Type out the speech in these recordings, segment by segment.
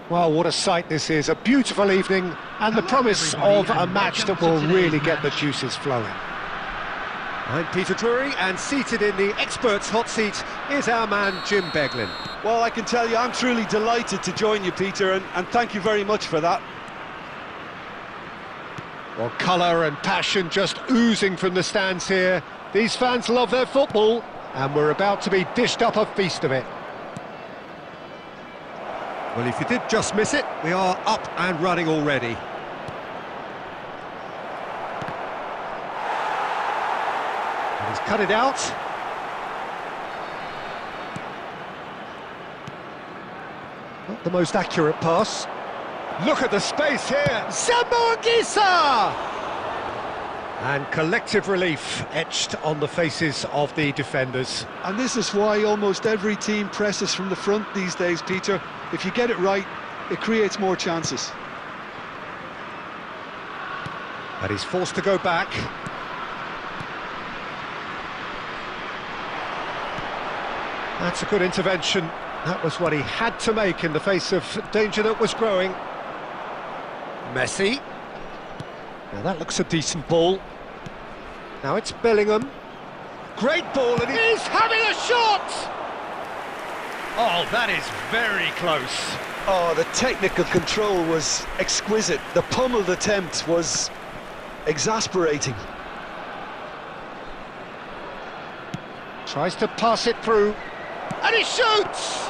Well, what a sight this is, a beautiful evening and the promise of a match that will really get the juices flowing. I'm Peter Drury, and seated in the experts' hot seat is our man Jim Beglin. Well, I can tell you I'm truly delighted to join you, Peter, and thank you very much for that. Well, colour and passion just oozing from the stands here. These fans love their football, and we're about to be dished up a feast of it. Well, if you did just miss it, we are up and running already. And he's cut it out. Not the most accurate pass. Look at the space here. Sambo Anguissa! And collective relief etched on the faces of the defenders. And this is why almost every team presses from the front these days, Peter. If you get it right, it creates more chances. And he's forced to go back. That's a good intervention. That was what he had to make in the face of danger that was growing. Messi. Now that looks a decent ball. Now it's Bellingham. Great ball, and he's having a shot! Oh, that is very close. Oh, the technical control was exquisite. The pummeled attempt was exasperating. Tries to pass it through, and he shoots!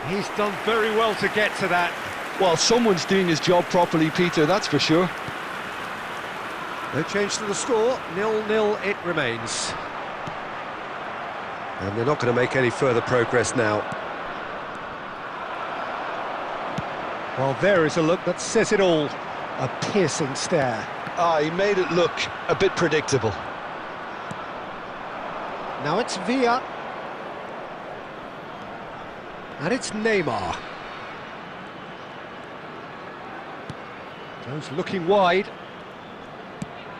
He's done very well to get to that. Well, someone's doing his job properly, Peter, that's for sure. No change to the score, 0-0 it remains. And they're not going to make any further progress now. Well, there is a look that says it all. A piercing stare. Ah, he made it look a bit predictable. Now it's Villa. And it's Neymar. Goes looking wide.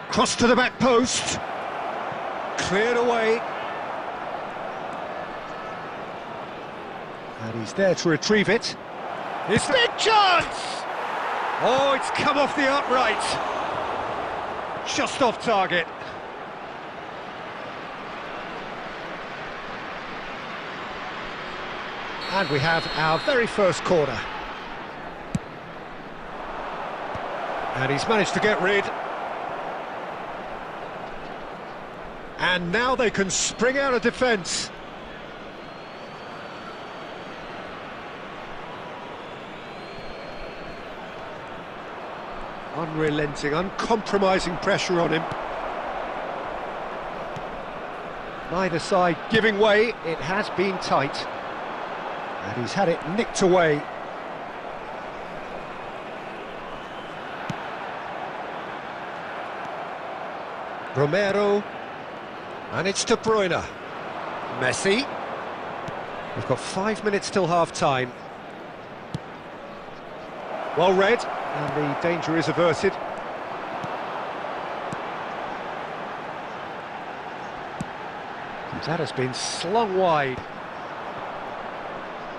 Cross to the back post. Cleared away. And he's there to retrieve it. It's a big chance! Oh, it's come off the upright. Just off target. And we have our very first corner. And he's managed to get rid. And now they can spring out of defence. Unrelenting, uncompromising pressure on him. Neither side giving way. It has been tight. And he's had it nicked away. Romero. And it's De Bruyne. Messi. We've got 5 minutes till half-time. Well read, and the danger is averted. That has been slung wide.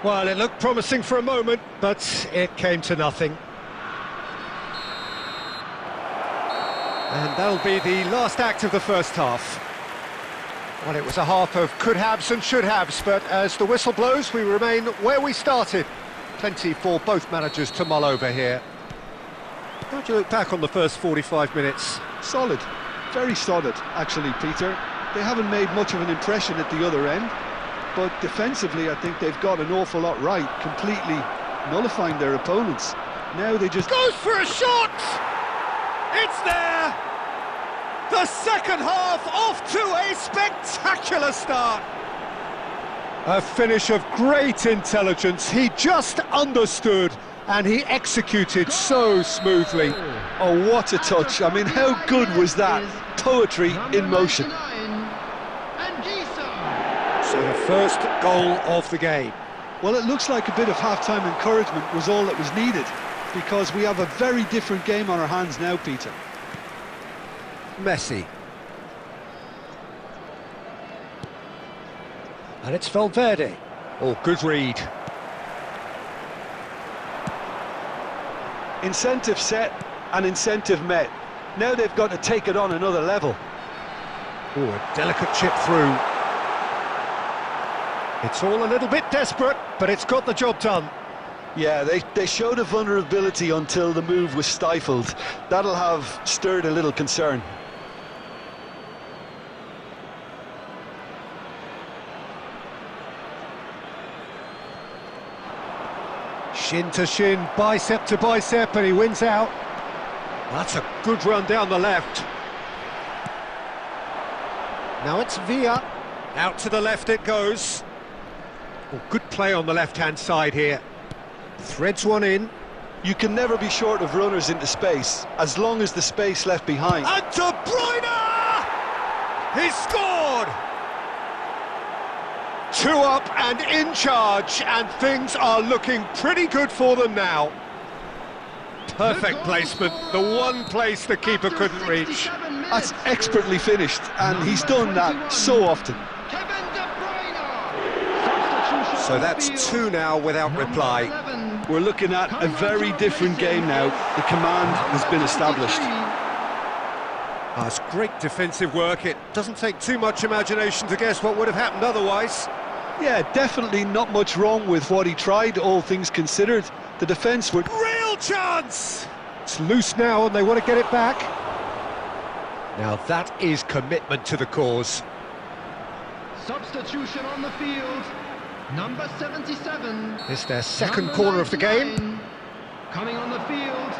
Well, it looked promising for a moment, but it came to nothing. And that'll be the last act of the first half. Well, it was a half of could-haves and should-haves, but as the whistle blows, we remain where we started. Plenty for both managers to mull over here. How do you look back on the first 45 minutes? Solid, very solid, actually, Peter. They haven't made much of an impression at the other end, but defensively I think they've got an awful lot right, completely nullifying their opponents. Now they just... Goes for a shot! It's there! The second half off to a spectacular start. A finish of great intelligence. He just understood and he executed so smoothly. Oh, what a touch. I mean, how good was that? Poetry in motion. So the first goal of the game. Well, it looks like a bit of half-time encouragement was all that was needed, because we have a very different game on our hands now, Peter. Messi. And it's Valverde. Oh, good read. Incentive set and incentive met. Now they've got to take it on another level. Oh, a delicate chip through. It's all a little bit desperate, but it's got the job done. Yeah, they showed a vulnerability until the move was stifled. That'll have stirred a little concern. Shin to shin, bicep to bicep, and he wins out. That's a good run down the left. Now it's Villa. Out to the left it goes. Oh, good play on the left-hand side here. Threads one in. You can never be short of runners into space, as long as the space left behind. And De Bruyne! He scored! 2 up and in charge, and things are looking pretty good for them now. Perfect placement, the one place the keeper couldn't reach. That's expertly finished, and he's done that so often. So that's 2 now without reply. We're looking at a very different game now. The command has been established. That's great defensive work. It doesn't take too much imagination to guess what would have happened otherwise. Yeah, definitely not much wrong with what he tried, all things considered. The defence were... Real chance! It's loose now and they want to get it back. Now that is commitment to the cause. Substitution on the field. Number 77. It's their second corner of the game. Coming on the field.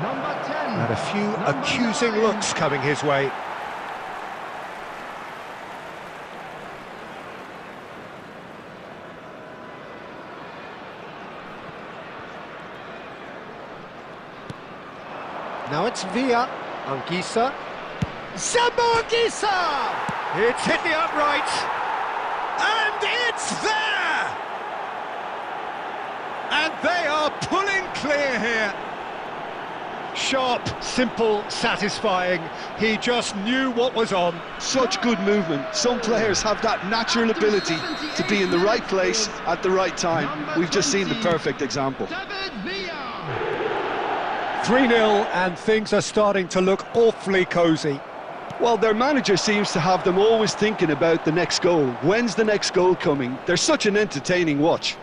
Number 10. And a few accusing looks coming his way. Now it's Villa. Anguissa. Sambo Anguissa! It's hit the upright. And it's there! And they are pulling clear here. Sharp, simple, satisfying. He just knew what was on. Such good movement. Some players have that natural ability to be in the right place at the right time. We've just seen the perfect example. 3-0 and things are starting to look awfully cosy. Well, their manager seems to have them always thinking about the next goal. When's the next goal coming? They're such an entertaining watch.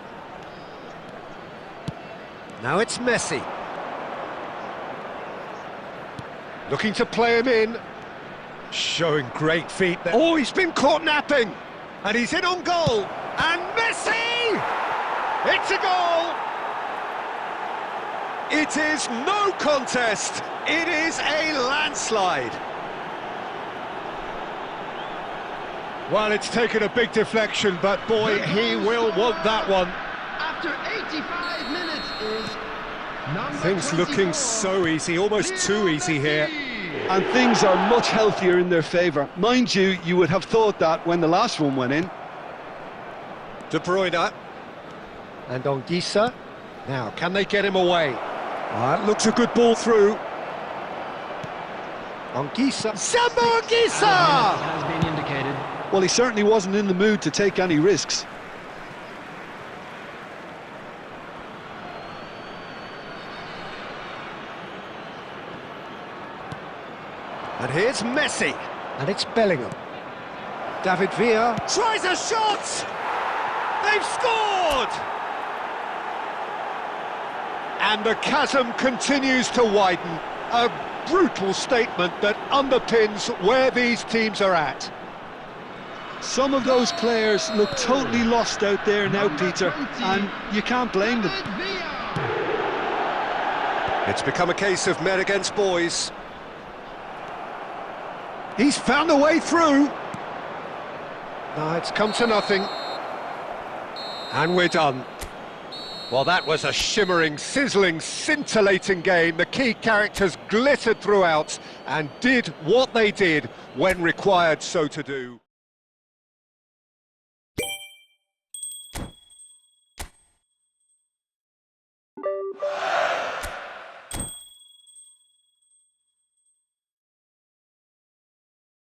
Now it's Messi. Looking to play him in. Showing great feet there. Oh, he's been caught napping. And he's in on goal. And Messi! It's a goal! It is no contest. It is a landslide. Well, it's taken a big deflection, but boy, he will want that one. After 85 minutes is number Things 24. looking so easy, almost too easy here. And things are much healthier in their favour. Mind you, you would have thought that when the last one went in. De Bruyne. And Anguissa. Now, can they get him away? That looks a good ball through. Anguissa. Sambo Anguissa! Has been indicated. Well, he certainly wasn't in the mood to take any risks. And here's Messi. And it's Bellingham. David Villa tries a shot! They've scored! And the chasm continues to widen. A brutal statement that underpins where these teams are at. Some of those players look totally lost out there now, Peter, and you can't blame them. It's become a case of men against boys. He's found a way through. No, it's come to nothing. And we're done. Well, that was a shimmering, sizzling, scintillating game. The key characters glittered throughout and did what they did when required so to do.